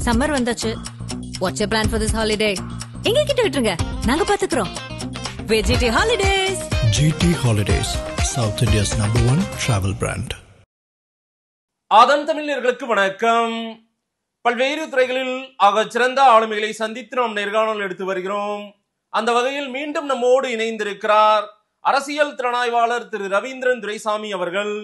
Summer வந்தாச்சு. What's your plan for this holiday? எங்க கிட்ட விட்டுருங்க, நாங்க பாத்துக்கிறோம். VGT holidays. GT Holidays, South India's #1 travel brand. ஆதன் தமிழர்களுக்கு வணக்கம். பல்வேறு துறைகளில் சிறந்த ஆளுமைகளை சந்தித்து நாம் நேர்காணல் எடுத்து வருகிறோம். அந்த வகையில் மீண்டும் நம்மோடு இணைந்திருக்கிறார் அரசியல் திறனாய்வாளர் திரு ரவீந்திரன் துரைசாமி அவர்கள்.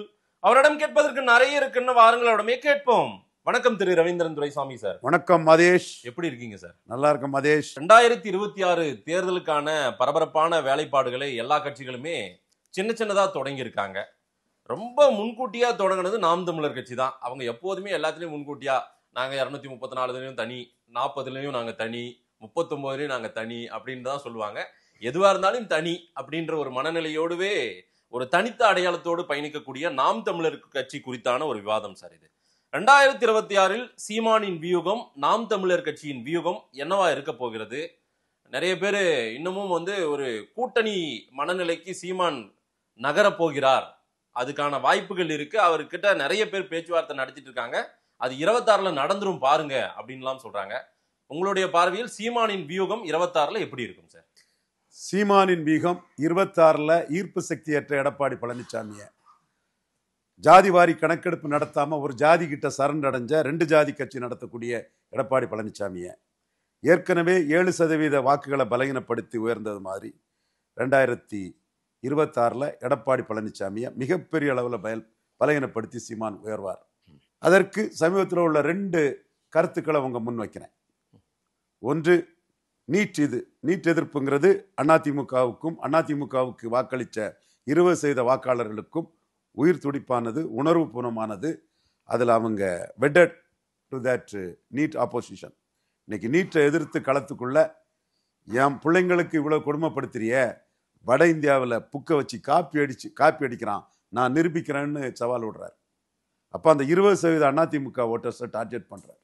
அவரிடம் கேட்பதற்கு நிறைய இருக்குன்னு வாருங்களோடமே கேட்போம். வணக்கம் திரு ரவீந்திரன் துரைசாமி சார். வணக்கம் மதேஷ். எப்படி இருக்கீங்க சார்? நல்லா இருக்கும் மதேஷ். 2026 தேர்தலுக்கான பரபரப்பான வேலைப்பாடுகளை எல்லா கட்சிகளுமே சின்ன சின்னதா தொடங்கி இருக்காங்க. ரொம்ப முன்கூட்டியா தொடங்கினது நாம் தமிழர் கட்சி தான். அவங்க எப்போதுமே எல்லாத்துலயும் முன்கூட்டியா நாங்க 234 தனி, 40 நாங்க தனி, 39 நாங்க தனி அப்படின்னு தான் சொல்லுவாங்க. எதுவா இருந்தாலும் தனி அப்படின்ற ஒரு மனநிலையோடுவே ஒரு தனித்த அடையாளத்தோடு பயணிக்கக்கூடிய நாம் தமிழர் கட்சி குறித்தான ஒரு விவாதம் சார் இது. 2026 சீமானின் வியூகம், நாம் தமிழர் கட்சியின் வியூகம் என்னவா இருக்க போகிறது? நிறைய பேர் இன்னமும் ஒரு கூட்டணி மனநிலைக்கு சீமான் நகர போகிறார், அதுக்கான வாய்ப்புகள் இருக்கு, அவர்கிட்ட நிறைய பேர் பேச்சுவார்த்தை நடத்திட்டு இருக்காங்க, அது 26 நடந்துரும் பாருங்க அப்படின்லாம் சொல்றாங்க. உங்களுடைய பார்வையில் சீமானின் வியூகம் 26 எப்படி இருக்கும் சார்? சீமானின் வியூகம் 26 ஈர்ப்பு சக்தியற்ற எடப்பாடி பழனிசாமியை ஜாதிவாரி கணக்கெடுப்பு நடத்தாம ஒரு ஜாதி கிட்ட சரணடைஞ்ச 2 ஜாதி கட்சி நடத்தக்கூடிய எடப்பாடி பழனிசாமியை ஏற்கனவே 7% வாக்குகளை பலகீனப்படுத்தி உயர்ந்தது மாதிரி 2026 எடப்பாடி பழனிசாமியை மிகப்பெரிய அளவில் பலகீனப்படுத்தி சீமான் உயர்வார். அதற்கு சமீபத்தில் உள்ள 2 கருத்துக்களை அவங்க முன்வைக்கிறேன். ஒன்று, நீட் எதிர்ப்புங்கிறது அதிமுகவுக்கு வாக்களித்த 20% வாக்காளர்களுக்கும் உயிர் துடிப்பானது, உணர்வு பூர்வமானது. அதில் அவங்க vetted to that NEET opposition. இன்னைக்கு நீட்டை எதிர்த்து களத்துக்குள்ள என் பிள்ளைங்களுக்கு இவ்வளோ கொடுமைப்படுத்துறிய, வட இந்தியாவில் புக்கை வச்சு காப்பி அடிக்கிறான், நான் நிரூபிக்கிறேன்னு சவால் விடுறார். அப்போ அந்த 20% அதிமுக ஓட்டர்ஸை டார்கெட் பண்றார்.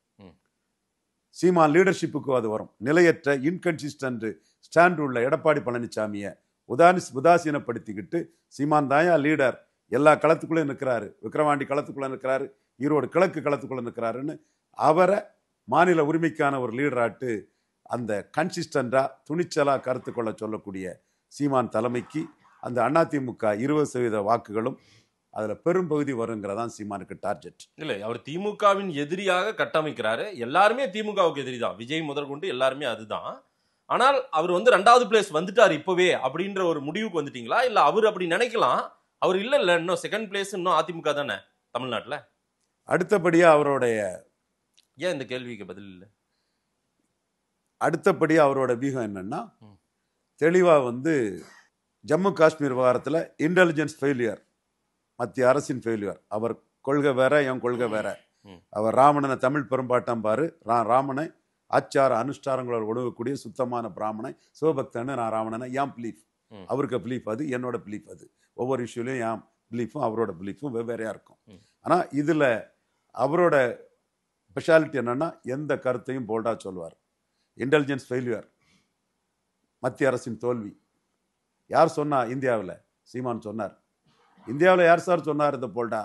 சீமான் லீடர்ஷிப்புக்கு அது வரும். நிலையற்ற இன்கன்சிஸ்டன்ட் ஸ்டாண்ட் உள்ள எடப்பாடி பழனிசாமியை உதாசீனப்படுத்திக்கிட்டு சீமான் தாயா லீடர், எல்லா களத்துக்குள்ளே நிற்கிறாரு, விக்கிரவாண்டி களத்துக்குள்ளே நிற்கிறாரு, ஈரோடு கிழக்கு களத்துக்குள்ளே நிற்கிறாருன்னு அவரை மாநில உரிமைக்கான ஒரு லீடராட்டு அந்த கன்சிஸ்டண்டா துணிச்சலா கருத்து கொள்ள சொல்லக்கூடிய சீமான் தலைமைக்கு அந்த அதிமுக 20% வாக்குகளும் அதுல பெரும்பகுதி வருங்கிறதான் சீமானுக்கு டார்கெட். இல்ல, அவர் திமுகவின் எதிரியாக கட்டமைக்கிறாரு. எல்லாருமே திமுகவுக்கு எதிரி தான், விஜய் முதற்கொண்டு எல்லாருமே அதுதான். ஆனால் அவர் 2வது பிளேஸ் வந்துட்டார் இப்பவே அப்படின்ற ஒரு முடிவுக்கு வந்துட்டீங்களா? இல்ல அவர் அப்படி நினைக்கலாம், அவர் இல்ல இன்னும் 2nd பிளேஸ் இன்னும் அதிமுக தானே தமிழ்நாட்டுல. அடுத்தபடியா அவருடைய ஏன் இந்த கேள்விக்கு பதில் இல்லை? அடுத்தபடியா அவரோட வியூகம் என்னன்னா, தெளிவா ஜம்மு காஷ்மீர் விவகாரத்தில் இன்டெலிஜென்ஸ் ஃபெயிலியர், மத்திய அரசின் ஃபெயிலியர். அவர் கொள்கை வேற, என் கொள்கை வேற. அவர் ராமணனை தமிழ் பெரும்பாட்டம் பாரு, ராமனை ஆச்சார அனுஷ்டாரங்களோடு ஒழுகக்கூடிய சுத்தமான பிராமணன் சிவபக்தன்னு நான் ராமணனை, என் பிலீஃப், அவருக்கு பிலீஃப் அது, என்னோட பிலீஃப் அது. ஒவ்வொரு இஷ்யூலையும் என் பிலீஃபும் அவரோட பிலீஃபும் வெவ்வேறையா இருக்கும். ஆனால் இதுல அவரோட ஸ்பெஷாலிட்டி என்னன்னா, எந்த கருத்தையும் போல்டா சொல்வார். இன்டெலிஜென்ஸ் ஃபெயிலியர், மத்திய அரசின் தோல்வி. யார் சொன்னா? இந்தியாவில் சீமான் சொன்னார். இந்தியாவில் யார் சார் சொன்னார் இந்த போல்டா?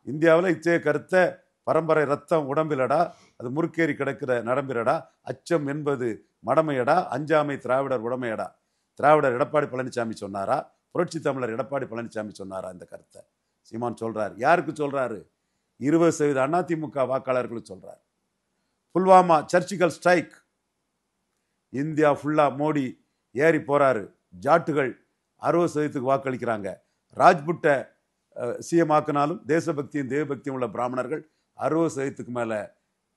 இந்தியாவில் இச்சைய கருத்தை பரம்பரை ரத்தம் உடம்பிலடா, அது முறுக்கேறி கிடக்கிற நரம்பிலடா, அச்சம் என்பது மடமையடா, அஞ்சாமை திராவிடர் உடமையடா. திராவிடர் எடப்பாடி பழனிசாமி சொன்னாரா? புரட்சி தமிழர் எடப்பாடி பழனிசாமி சொன்னாரா? இந்த கருத்தை சீமான் சொல்றாரு. யாருக்கு சொல்றாரு? 20% அதிமுக வாக்காளர்களுக்கு சொல்றாரு. புல்வாமா சர்ச்சிக்கல் ஸ்ட்ரைக், இந்தியா ஃபுல்லா மோடி ஏறி போறாரு, ஜாட்டுகள் 60% வாக்களிக்கிறாங்க. ராஜ்புட்டை சிஎம் ஆக்கினாலும் தேசபக்தியும் தேவபக்தியும் உள்ள பிராமணர்கள் 60% மேல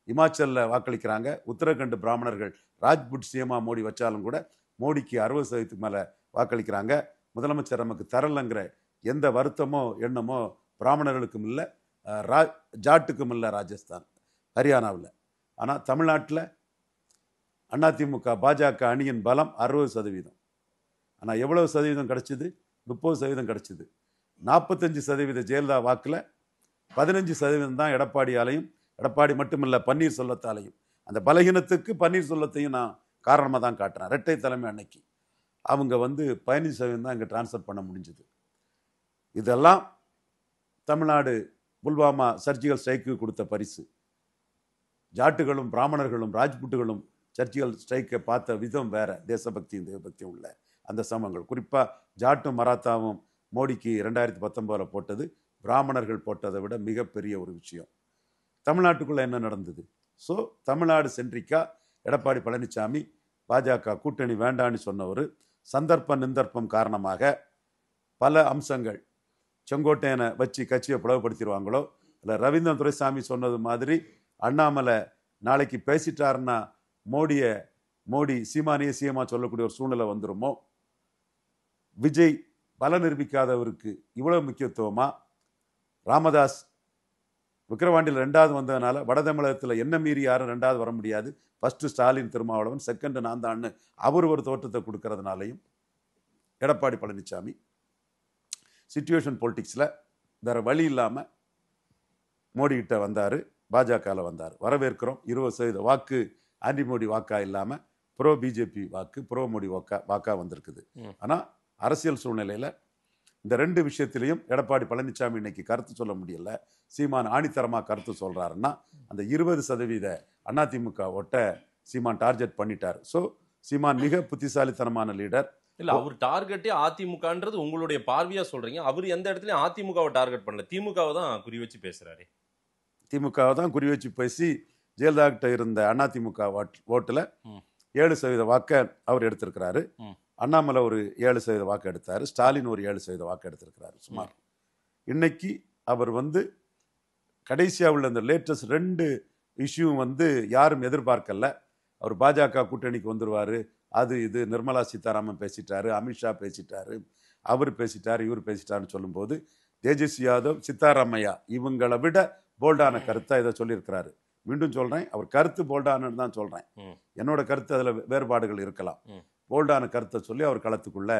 இமாச்சல்ல வாக்களிக்கிறாங்க. உத்தரகண்ட் பிராமணர்கள் ராஜ்புட் சிஎம்மா மோடி வச்சாலும் கூட மோடிக்கு 60% மேல வாக்களிக்கிறாங்க. முதலமைச்சர் நமக்கு தரலங்கிற எந்த வருத்தமோ எண்ணமோ பிராமணர்களுக்கும் இல்லை, ஜாட்டுக்கும் இல்லை ராஜஸ்தான் ஹரியானாவில். ஆனால் தமிழ்நாட்டில் அதிமுக பாஜக அணியின் பலம் 60%. ஆனால் எவ்வளவு சதவீதம் கிடைச்சிது? 30% கிடைச்சிது. 45% ஜெயலலிதா வாக்கில் 15% தான் எடப்பாடியாலையும், எடப்பாடி மட்டுமில்லை பன்னீர்செல்வத்தாலையும். அந்த பலகீனத்துக்கு பன்னீர்செல்வத்தையும் நான் காரணமாக தான் காட்டுறேன். இரட்டை தலைமை அன்னைக்கு அவங்க 15% தான் இங்கே டிரான்ஸ்ஃபர் பண்ண முடிஞ்சது. இதெல்லாம் தமிழ்நாடு புல்வாமா சர்ஜிக்கல் ஸ்ட்ரைக்கு கொடுத்த பரிசு. ஜாட்டுகளும் பிராமணர்களும் ராஜ்புட்டுகளும் சர்ச்சிக்கல் ஸ்ட்ரைக்கை பார்த்த விதம் வேற. தேசபக்தியும் தேவபக்தியும் உள்ள அந்த சமங்கள், குறிப்பாக ஜாட்டும் மராத்தாவும் மோடிக்கு 2019 போட்டது பிராமணர்கள் போட்டதை விட மிகப்பெரிய ஒரு விஷயம். தமிழ்நாட்டுக்குள்ள என்ன நடந்தது? ஸோ தமிழ்நாடு சென்ட்ரிக்கா எடப்பாடி பழனிசாமி பாஜக கூட்டணி வேண்டான்னு சொன்னவர் சந்தர்ப்ப நிந்தர்ப்பம் காரணமாக பல அம்சங்கள் செங்கோட்டையனை வச்சு கட்சியை பிளவுபடுத்திடுவாங்களோ, இல்லை ரவீந்திரன் துரைசாமி சொன்னது மாதிரி அண்ணாமலை நாளைக்கு பேசிட்டாருன்னா மோடி சீமானிய சிஎம்மா சொல்லக்கூடிய ஒரு சூழ்நிலை வந்துருமோ, விஜய் பல நிரூபிக்காதவருக்கு இவ்வளவு முக்கியத்துவமா, ராமதாஸ் விக்கிரவாண்டியில் 2வது வந்ததுனால வட தமிழகத்தில் என்ன மீறி யாரும் 2வது வர முடியாது, ஃபர்ஸ்ட் ஸ்டாலின் திருமாவளவன், செகண்ட் நான் தான் அவர் ஒரு தோற்றத்தை கொடுக்கறதுனாலையும் எடப்பாடி பழனிசாமி சிச்சுவேஷன் பொலிட்டிக்ஸில் வேற வழி இல்லாமல் மோடி கிட்ட வந்தார், பாஜகவில் வந்தார். வரவேற்கிறோம். 20% வாக்கு ஆன்டி மோடி வாக்கா இல்லாமல் ப்ரோ பிஜேபி வாக்கு, ப்ரோ மோடி வாக்கா வந்திருக்குது. ஆனால் அரசியல் சூழ்நிலையில் இந்த 2 விஷயத்திலையும் எடப்பாடி பழனிசாமி இன்னைக்கு கருத்து சொல்ல முடியல. சீமான் ஆணித்தரமாக கருத்து சொல்றாருன்னா அந்த 20% அதிமுக ஓட்ட சீமான் டார்கெட் பண்ணிட்டார். ஸோ சீமான் மிக புத்திசாலித்தனமான லீடர். இல்ல, அவர் டார்கெட்டே அதிமுகன்றது உங்களுடைய பார்வையா சொல்றீங்க. அவர் எந்த இடத்துலயும் அதிமுகவை டார்கெட் பண்ணல, திமுகவை தான் குறி வச்சு பேசுறாரு. திமுகவை தான் குறி வச்சு பேசி ஜெயலலிதா கிட்ட இருந்த அதிமுக ஓட்டுல 7% வாக்கை அவர் எடுத்திருக்கிறாரு. அண்ணாமலை ஒரு 7% வாக்கு எடுத்தாரு, ஸ்டாலின் ஒரு 7% வாக்கு எடுத்திருக்கிறாரு சுமார். இன்னைக்கு அவர் கடைசியா உள்ள இந்த லேட்டஸ்ட் 2 இஷ்யூ யாரும் எதிர்பார்க்கல. அவர் பாஜக கூட்டணிக்கு வந்துருவாரு, அது இது நிர்மலா சீதாராமன் பேசிட்டாரு, அமித்ஷா பேசிட்டாரு, அவர் பேசிட்டாரு, இவர் பேசிட்டாருன்னு சொல்லும்போது தேஜஸ்வி யாதவ், சித்தாராமையா இவங்களை விட போல்டான கருத்தை இதை சொல்லியிருக்கிறாரு. மீண்டும் சொல்றேன், அவர் கருத்து போல்டானு தான் சொல்றேன். என்னோட கருத்து அதுல வேறுபாடுகள் இருக்கலாம். போல்டான கருத்தை சொல்லி அவர் களத்துக்குள்ள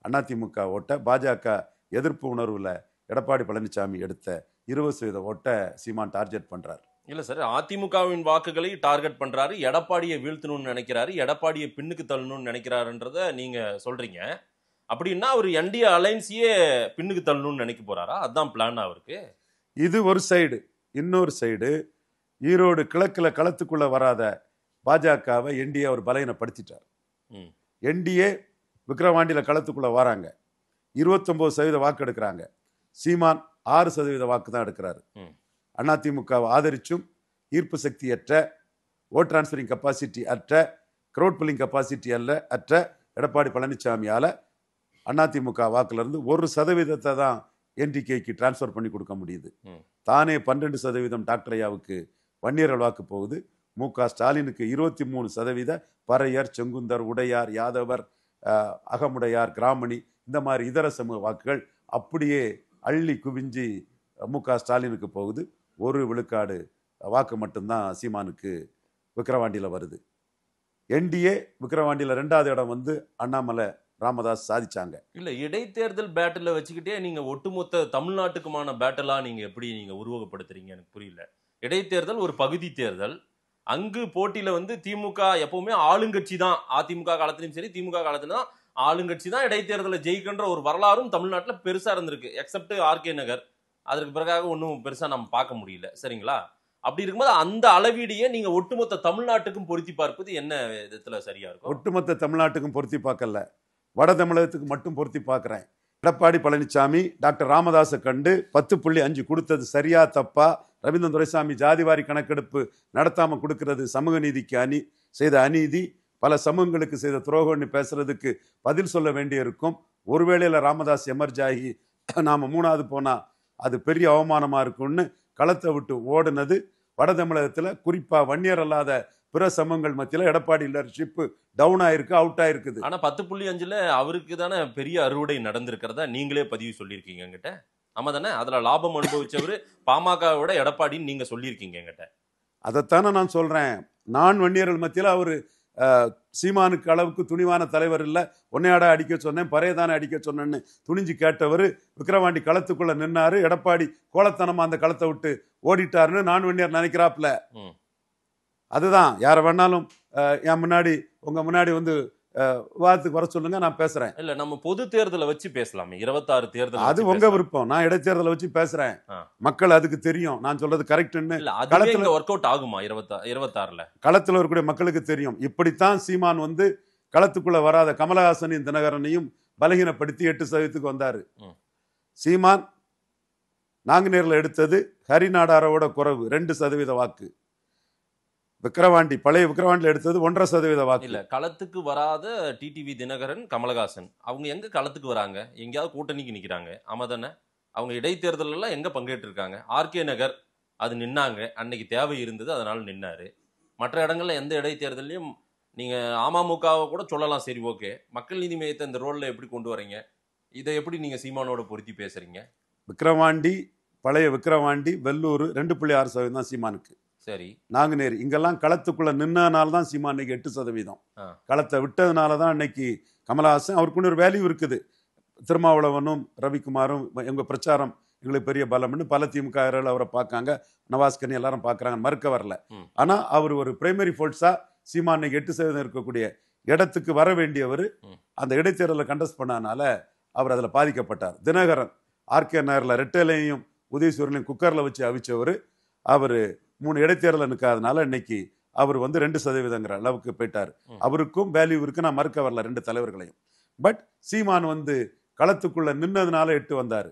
அதிமுக ஓட்ட பாஜக எதிர்ப்பு உணர்வுல எடப்பாடி பழனிசாமி எடுத்த 20% ஓட்ட சீமான் டார்கெட் பண்றாரு. இல்ல சார், அதிமுகவின் வாக்குகளை டார்கெட் பண்றாரு, எடப்பாடியை வீழ்த்தணும்னு நினைக்கிறாரு, எடப்பாடியை பின்னுக்கு தள்ளணும்னு நினைக்கிறாருன்றத நீங்க சொல்றீங்க. அப்படின்னா அவர் என்டிஏ அலைன்ஸையே பின்னுக்கு தள்ளணும்னு நினைக்க போறாரா? அதுதான் பிளான் அவருக்கு. இது ஒரு சைடு. இன்னொரு சைடு, ஈரோடு கிழக்குல களத்துக்குள்ள வராத பாஜகவை என்டிஏ அவர் பலகீனப்படுத்திட்டார். என்டிஏ விக்கிரவாண்டியில களத்துக்குள்ள வராங்க, 29% வாக்கு எடுக்கிறாங்க. சீமான் 6% வாக்கு தான் எடுக்கிறாரு. அதிமுகவை ஆதரிச்சும் ஈர்ப்பு சக்தியற்ற, ஓட் டிரான்ஸ்பரிங் கெப்பாசிட்டி அற்ற, கிரௌட் புல்லிங் கெப்பாசிட்டி அற்ற எடப்பாடி பழனிசாமியால அதிமுக வாக்குல இருந்து 1% தான் என்டிகேக்கு டிரான்ஸ்பர் பண்ணி கொடுக்க முடியுது. தானே 12% டாக்டர் ஐயாவுக்கு வன்னியர்கள் வாக்கு போகுது. மு.க. ஸ்டாலினுக்கு 23% பறையர், செங்குந்தர், உடையார், யாதவர், அகமுடையார், கிராமணி, இந்த மாதிரி இதர சமூக வாக்குகள் அப்படியே அள்ளி குவிஞ்சி மு.க. ஸ்டாலினுக்கு போகுது. 1 விழுக்காடு வாக்கு மட்டும்தான் சீமானுக்கு விக்கிரவாண்டியில வருது. என்டிஏ விக்கிரவாண்டியில 2வது இடம் அண்ணாமலை, ராமதாஸ் சாதிச்சாங்க. இல்ல, இடைத்தேர்தல் பேட்டில் வச்சுக்கிட்டே நீங்க ஒட்டுமொத்த தமிழ்நாட்டுக்குமான பேட்டலா நீங்க எப்படி உருவகப்படுத்துறீங்க? எனக்கு புரியல. இடைத்தேர்தல் ஒரு பகுதி தேர்தல், அங்கு போட்டியில திமுக எப்பவுமே ஆளுங்கட்சி தான். அதிமுக காலத்திலும் சரி, திமுக காலத்திலும் தான் ஆளுங்கட்சி தான் இடைத்தேர்தலை ஜெயிக்கின்ற ஒரு வரலாறும் தமிழ்நாட்டில் பெருசா இருந்திருக்கு. எக்ஸப்ட் ஆர்கே நகர், அதற்கு பிறகாக ஒன்றும் பெருசா நம்ம பார்க்க முடியல. சரிங்களா? அப்படி இருக்கும்போது அந்த அளவீடியை நீங்க ஒட்டுமொத்த தமிழ்நாட்டுக்கும் பொருத்தி பார்ப்பது என்ன விதத்துல சரியா இருக்கும்? ஒட்டுமொத்த தமிழ்நாட்டுக்கும் பொருத்தி பார்க்கல, வட தமிழகத்துக்கு மட்டும் பொருத்தி பார்க்கிறேன். எடப்பாடி பழனிசாமி டாக்டர் ராமதாஸை கண்டு 10.5 கொடுத்தது சரியா தப்பா? ரவீந்திரன் துரைசாமி ஜாதிவாரி கணக்கெடுப்பு நடத்தாம கொடுக்கிறது சமூக நீதிக்கு செய்த அநீதி, பல சமூகங்களுக்கு செய்த துரோகம்னு பேசுறதுக்கு பதில் சொல்ல வேண்டியிருக்கும். ஒருவேளையில ராமதாஸ் எமர்ஜ் ஆகி நாம 3வது போனா அது பெரிய அவமானமா இருக்கும்னு களத்தை விட்டு ஓடுனது வட தமிழகத்துல, குறிப்பா வன்னியர் அல்லாத பிற சமூகங்கள் மத்தியில எடப்பாடி லீடர்ஷிப் டவுன் ஆயிருக்கு, அவுட் ஆயிருக்குது. ஆனா 10.5ல அவருக்கு தானே பெரிய அறுவடை நடந்திருக்கிறதா நீங்களே பதிவு சொல்லியிருக்கீங்க என்கிட்ட. ஆமா தானே? அதுல லாபம் அனுபவிச்சவரு பாமகவோட எடப்பாடின்னு நீங்க சொல்லியிருக்கீங்க என்கிட்ட. அதைத்தானே நான் சொல்றேன். நான் வன்னியர்கள் மத்தியில அவரு சீமானுக்கு அளவுக்கு துணிவான தலைவர் இல்ல. ஒன்னையாட அடிக்க சொன்னேன், பறையதானே அடிக்க சொன்னேன்னு துணிஞ்சு கேட்டவர் விக்கிரவாண்டி களத்துக்குள்ள நின்னாரு. எடப்பாடி கோலத்தனமா அந்த களத்தை விட்டு ஓடிட்டாருன்னு நான் வன்னியர் நினைக்கிறாப்ல. அதுதான் யார வேணாலும் என் முன்னாடி உங்க முன்னாடி விவாதத்துக்கு வர சொல்லுங்க, நான் பேசுறேன். இல்ல நம்ம பொது தேர்தலை வச்சு பேசலாமே, 26 தேர்தல் அது உங்க விருப்பம். நான் இடைத்தேர்தலை வச்சு பேசுறேன். மக்கள் அதுக்கு தெரியும் நான் சொல்றது கரெக்ட்னு. களத்துல ஒர்க் அவுட் ஆகுமா 26ல? களத்துல இருக்கக்கூடிய மக்களுக்கு தெரியும். இப்படித்தான் சீமான் வந்து களத்துக்குள்ள வராத கமலஹாசனையும் தினகரனையும் பலகீனப்படுத்தி 8% வந்தாரு. சீமான் நாங்குநேரில் எடுத்தது ஹரிநாடாரோட குறைவு 2% வாக்கு. விக்கிரவாண்டி பழைய விக்கிரவாண்டியில் எடுத்தது 1.5% வாக்கு. இல்ல களத்துக்கு வராத டிடிவி தினகரன், கமலஹாசன் அவங்க எங்க களத்துக்கு வராங்க? எங்கேயாவது கூட்டணிக்கு நிக்கிறாங்க. ஆமா தானே? அவங்க இடைத்தேர்தல் எல்லாம் எங்க பங்கேற்று இருக்காங்க? ஆர்கே நகர் அது நின்னாங்க, அன்னைக்கு தேவை இருந்தது, அதனால நின்னாரு. மற்ற இடங்கள்ல எந்த இடைத்தேர்தலையும் நீங்க அமமுகவை கூட சொல்லலாம், சரி ஓகே. மக்கள் நீதி மையத்தை இந்த ரோல்ல எப்படி கொண்டு வரீங்க? இதை எப்படி நீங்க சீமானோட பொருத்தி பேசுறீங்க? விக்கிரவாண்டி, பழைய விக்கிரவாண்டி, வெள்ளூர் 2.6% தான் சீமானுக்கு. சரி. நாங்குநேரி இங்கெல்லாம் களத்துக்குள்ள நின்னனால தான் சீமான் இன்னைக்கு 8%. களத்தை விட்டதுனால தான் இன்னைக்கு கமலஹாசன். அவருக்கு ஒரு வேல்யூ இருக்குது. திருமாவளவனும் ரவிக்குமாரும் எங்க பிரச்சாரம் எங்களுக்கு பெரிய பலம்னு பல திமுக அவரை பார்க்காங்க, நவாஸ்கனி எல்லாரும் பார்க்கறாங்க, மறுக்க வரல. ஆனா அவர் ஒரு பிரைமரி ஃபோர்ஸா சீமான் இன்னைக்கு 8% இருக்கக்கூடிய இடத்துக்கு வர வேண்டியவர் அந்த இடைத்தேர்தலை கண்டஸ்ட் பண்ணனால அவர் அதில் பாதிக்கப்பட்டார். தினகரன் ஆர்கே நகரில் ரெட்டலையும் உதயசூரனையும் குக்கரில் வச்சு அவிச்சவர். அவர் 3 இடைத்தேர்தல் நிற்காதனால இன்னைக்கு அவர் வந்து 2% அளவுக்கு போயிட்டார். அவருக்கும் வேல்யூ இருக்கு, நான் மறுக்க வரல 2 தலைவர்களையும். பட் சீமான் வந்து களத்துக்குள்ள நின்னதுனால 8 வந்தாரு.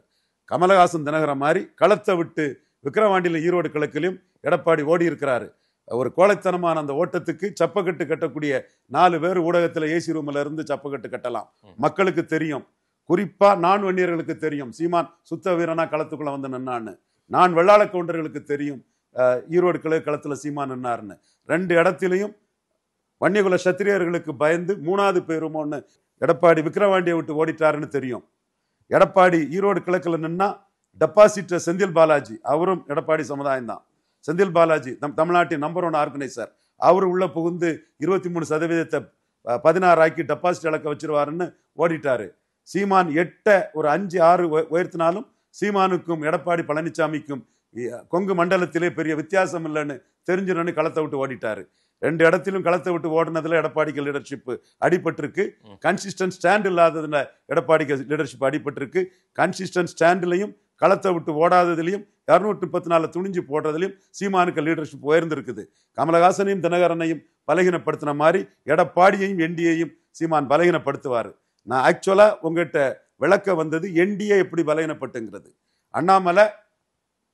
கமலஹாசன் தினகரன் மாதிரி களத்தை விட்டு விக்கிரவாண்டியிலும் ஈரோடு கிழக்கிலும் எடப்பாடி ஓடி இருக்கிறாரு. ஒரு கோழைத்தனமான அந்த ஓட்டத்துக்கு சப்பக்கட்டு கட்டக்கூடிய 4 பேர் ஊடகத்தில் ஏசி ரூம்ல இருந்து சப்பக்கட்டு கட்டலாம். மக்களுக்கு தெரியும், குறிப்பா நான் வன்னியர்களுக்கு தெரியும் சீமான் சுத்த வீரனா களத்துக்குள்ள வந்து நின்னான்னு. நான் வெள்ளாள கவுண்டர்களுக்கு தெரியும் ஈரோடு கிழக்கு களத்துல சீமான் நின்னாருன்னு. 2 இடத்திலையும் வன்னியகுல சத்திரியர்களுக்கு பயந்து 3வது பேருமோன்னு எடப்பாடி விக்கிரவாண்டியை விட்டு ஓடிட்டாருன்னு தெரியும். எடப்பாடி ஈரோடு கிழக்குல நின்னா டெபாசிட் செந்தில் பாலாஜி, அவரும் எடப்பாடி சமுதாயம் தான். செந்தில் பாலாஜி தமிழ்நாட்டின் நம்பர் 1 ஆர்கனைசர். அவரு உள்ள புகுந்து 23% 16 ஆக்கி டெபாசிட் இழக்க வச்சிருவாருன்னு ஓடிட்டாரு. சீமான் 8 ஒரு 5, 6 உயர்த்தினாலும் சீமானுக்கும் எடப்பாடி பழனிசாமிக்கும் கொங்கு மண்டலத்திலே பெரிய வித்தியாசம் இல்லைன்னு தெரிஞ்சிடன்னு களத்தை விட்டு ஓடிட்டாரு. 2 இடத்திலும் களத்தை விட்டு ஓடினதுல எடப்பாடிக்கு லீடர்ஷிப் அடிபட்டிருக்கு. கன்சிஸ்டன்ட் ஸ்டாண்ட் இல்லாததுல எடப்பாடிக்கு லீடர்ஷிப் அடிபட்டிருக்கு. கன்சிஸ்டன்ட் ஸ்டாண்ட்லையும் களத்தை விட்டு ஓடாததுலையும் 234 துணிஞ்சு போடுறதுலையும் சீமானுக்கு லீடர்ஷிப் உயர்ந்திருக்குது. கமலஹாசனையும் தினகரனையும் பலகீனப்படுத்தின மாதிரி எடப்பாடியையும் என்டிஏயும் சீமான் பலகீனப்படுத்துவார். நான் ஆக்சுவலா உங்ககிட்ட விளக்க வந்தது என்டிஏ எப்படி பலகீனப்பட்டுங்கிறது. அண்ணாமலை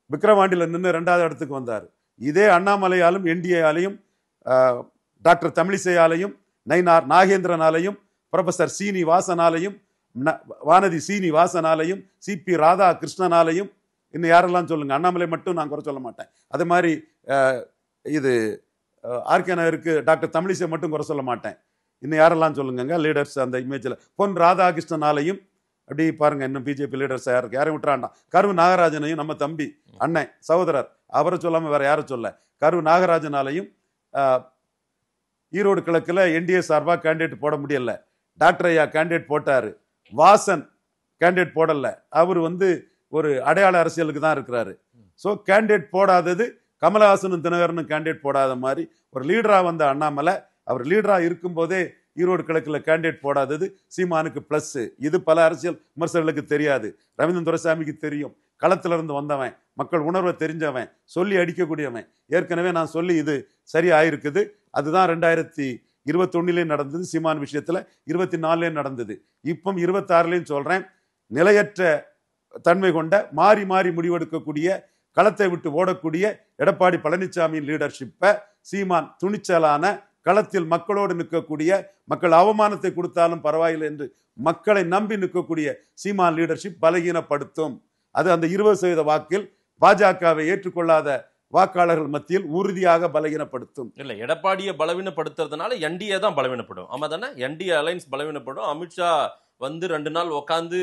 விக்கிரவாண்டியில நின்று 2வது இடத்துக்கு வந்தார். இதே அண்ணாமலையாலும் என்டிஏயாலையும் டாக்டர் தமிழிசையாலையும் நயினார் நாகேந்திரனாலையும் ப்ரொஃபசர் சீனிவாசனாலையும் வானதி சீனிவாசனாலையும் சிபி ராதாகிருஷ்ணனாலையும் இன்னும் யாரெல்லாம் சொல்லுங்க, அண்ணாமலை மட்டும் நான் குறை சொல்ல மாட்டேன். அதே மாதிரி இது ஆர்கே நகருக்கு டாக்டர் தமிழிசை மட்டும் குறை சொல்ல மாட்டேன். இன்னும் யாரெல்லாம் சொல்லுங்க லீடர்ஸ் அந்த இமேஜில். பொன் ராதாகிருஷ்ணனாலையும் அப்படி பாருங்க, இன்னும் பிஜேபி லீடர்ஸ் யாரும் விட்டுறாண்டா. கரு நாகராஜனையும் நம்ம தம்பி அண்ணன் சகோதரர் அவரை சொல்லாம வேற யாரும் சொல்ல. கரு நாகராஜனாலையும் ஈரோடு கிழக்குல என்டிஏ சார்பா கேண்டிடேட் போட முடியல. டாக்டர் ஐயா கேண்டிடேட் போட்டாரு, வாசன் கேண்டிடேட் போடல. அவர் வந்து ஒரு அடையாள அரசியலுக்கு தான் இருக்கிறாரு. ஸோ கேண்டிடேட் போடாதது கமலஹாசனும் தினகரனும் கேண்டிடேட் போடாத மாதிரி ஒரு லீடரா வந்த அண்ணாமலை அவர் லீடரா இருக்கும் போதே ஈரோடு கிழக்குல கேண்டிடேட் போடாதது சீமானுக்கு பிளஸ். இது பல அரசியல் விமர்சகர்களுக்கு தெரியாது. ரவீந்திரன் துரைசாமிக்கு தெரியும். களத்துல இருந்து வந்தவன், மக்கள் உணர்வை தெரிஞ்சவன், சொல்லி அடிக்கக்கூடியவன். ஏற்கனவே நான் சொல்லி இது சரியாயிருக்குது. அதுதான் 2021 நடந்தது. சீமான் விஷயத்துல 24 நடந்தது. இப்போ 26 சொல்றேன். நிலையற்ற தன்மை கொண்ட மாறி மாறி முடிவெடுக்கக்கூடிய களத்தை விட்டு ஓடக்கூடிய எடப்பாடி பழனிசாமியின் லீடர்ஷிப்பை சீமான் துணிச்சலான களத்தில் மக்களோடு நிற்கக்கூடிய, மக்கள் அவமானத்தை கொடுத்தாலும் பரவாயில்லை என்று மக்களை நம்பி நிற்கக்கூடிய சீமான் லீடர்ஷிப் பலகீனப்படுத்தும். அது அந்த 20% வாக்கில் பாஜகவை ஏற்றுக்கொள்ளாத வாக்காளர்கள் மத்தியில் உறுதியாக பலவீனப்படுத்தும். இல்ல, எடப்பாடியை பலவீனப்படுத்துறதுனால என்டிஏ தான் பலவீனப்படும். ஆமா தானே? NDA alliance பலவீனப்படும். அமித்ஷா வந்து 2 நாள் உட்காந்து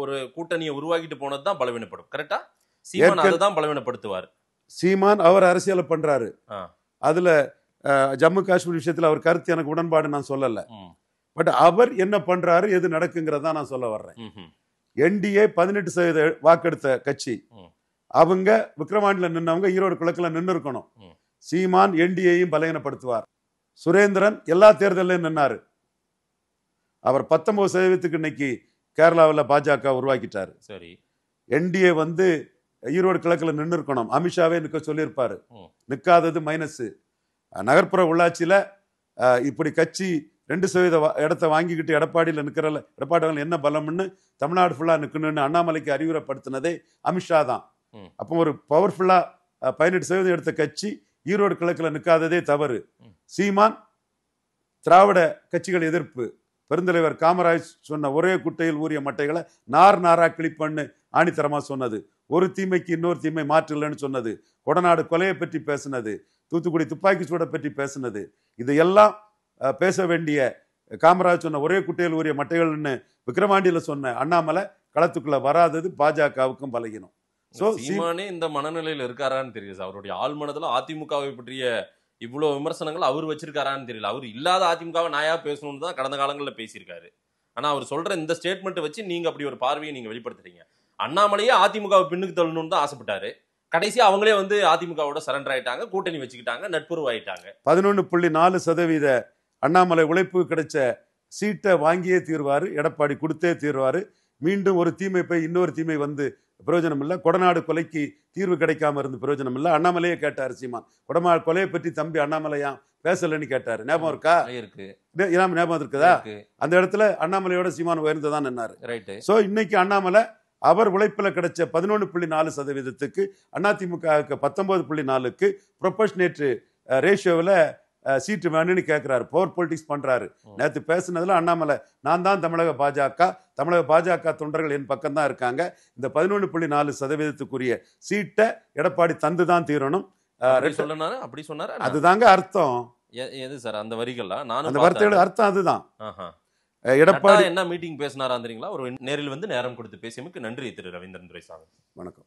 ஒரு கூட்டணியை உருவாக்கிட்டு போனது தான் பலவீனப்படும். கரெக்டா? சீமான் அதை தான் பலவீனப்படுத்துவார். சீமான் அவர் அரசியலை பண்றாரு. அதுல ஜம்மு காஷ்மீர் விஷயத்துல அவர் கருத்து எனக்கு உடன்பாடு நான் சொல்லல. பட் அவர் என்ன பண்றாரு, எது நடக்குங்கிறதா நான் சொல்ல வர்றேன். என்டிஏ 18% வாக்கெடுத்த கட்சி. அவங்க விக்கிரவாண்டியில நின்னவங்க ஈரோடு கிழக்குல நின்று இருக்கணும். சீமான் என்டிஏயும் பலகீனப்படுத்துவார். சுரேந்திரன் எல்லா தேர்தலையும் நின்னாரு. அவர் 19% இன்னைக்கு கேரளாவில் பாஜக உருவாக்கிட்டாரு. சரி. என்டிஏ வந்து ஈரோடு கிழக்குல நின்று இருக்கணும், அமித்ஷாவே நிற்க சொல்லியிருப்பாரு, நிற்காதது மைனஸ். நகர்ப்புற உள்ளாட்சியில இப்படி கட்சி 2% இடத்தை வாங்கிக்கிட்டு எடப்பாடியில் நிற்கிறல, எடப்பாடி என்ன பலம்னு தமிழ்நாடு ஃபுல்லா நிற்கணும்னு அண்ணாமலைக்கு அறிவுரைப்படுத்தினதே அமித்ஷா தான். அப்போ ஒரு பவர்ஃபுல்லா 18% எடுத்த கட்சி ஈரோடு கிழக்குல நிற்காததே தவறு. சீமான் திராவிட கட்சிகள் எதிர்ப்பு, பெருந்தலைவர் காமராஜ் சொன்ன ஒரே குட்டையில் ஊறிய மட்டைகளை நார் நாரா கிளிப்பண்ணு ஆணித்தரமா சொன்னது, ஒரு தீமைக்கு இன்னொரு தீமை மாற்றில்லைன்னு சொன்னது, கொடநாடு கொலையை பற்றி பேசினது, தூத்துக்குடி துப்பாக்கி சூடை பற்றி பேசினது, இதையெல்லாம் பேச வேண்டிய காமராஜ் சொன்ன ஒரே குட்டையில் ஊறிய மட்டைகள்னு விக்கிரவாண்டியில சொன்ன அண்ணாமலை களத்துக்குள்ள வராதது பாஜகவுக்கும் பலகீனம். சீமானே இந்த மனநிலையில இருக்காரான்னு தெரியல. அவருடைய ஆழ்மனதுல அதிமுகவை பற்றிய இவ்வளவு விமர்சனங்கள் அவர் வச்சிருக்காரான்னு தெரியல. அவர் இல்லாத அதிமுகவை நாயா பேசணும்னு தான் கடந்த காலங்களில் பேசியிருக்காரு. ஆனா அவர் சொல்ற இந்த ஸ்டேட்மெண்ட் வச்சு நீங்க அப்படி ஒரு பார்வையை நீங்க வெளிப்படுத்துறீங்க. அண்ணாமலையே அதிமுகவை பின்னுக்கு தள்ளணும்னு தான் ஆசைப்பட்டாரு. கடைசி அவங்களே வந்து அதிமுகவோட சரண்டர் ஆயிட்டாங்க, கூட்டணி வச்சுக்கிட்டாங்க, நட்புறவாயிட்டாங்க. 11.4% அண்ணாமலை உழைப்பு கிடைச்ச சீட்டை வாங்கியே தீர்வாரு, எடப்பாடி கொடுத்தே தீர்வாரு. மீண்டும் ஒரு தீமை போய் இன்னொரு தீமை வந்து பிரயோஜனம் இல்லை. கொடநாடு கொலைக்கு தீர்வு கிடைக்காம இருந்து பிரயோஜனம் இல்லை. அண்ணாமலையே கேட்டாரு சீமான், கொடநாடு கொலையை பற்றி தம்பி அண்ணாமலையா பேசலன்னு கேட்டாரு. ஞாபகம் இருக்கா? இருக்கு. ஞாபகம் இருக்குதா? அந்த இடத்துல அண்ணாமலையோட சீமான் உயர்ந்துதான் நின்னாரு. சோ இன்னைக்கு அண்ணாமலை அவர் உழைப்புல கிடைச்ச 11.4%க்கு அதிமுக 19.4க்கு ப்ரொபோர்ஷனேட் ரேஷியோவில் சீட்டு வேணும்னு கேட்கிறாரு. பவர் பொலிட்டிக்ஸ் பண்றாரு. நேற்று பேசுனதுல அண்ணாமலை, நான் தான் தமிழக பாஜக தொண்டர்கள் என் பக்கம் தான் இருக்காங்க, இந்த 11.4%க்குரிய சீட்டை எடப்பாடி தந்து தான் தீரணும் அப்படி சொன்னாரு. அதுதாங்க அர்த்தம். எது சார் அந்த வரிகள்லாம்? நான் அந்த வார்த்தையோட அர்த்தம் அதுதான். எடப்பாடி என்ன மீட்டிங் பேசினாரா தெரியுங்களா? ஒரு நேரில் வந்து நேரம் கொடுத்து பேசியமைக்கு நன்றி திரு ரவீந்திரன் துரைசாமி. வணக்கம்.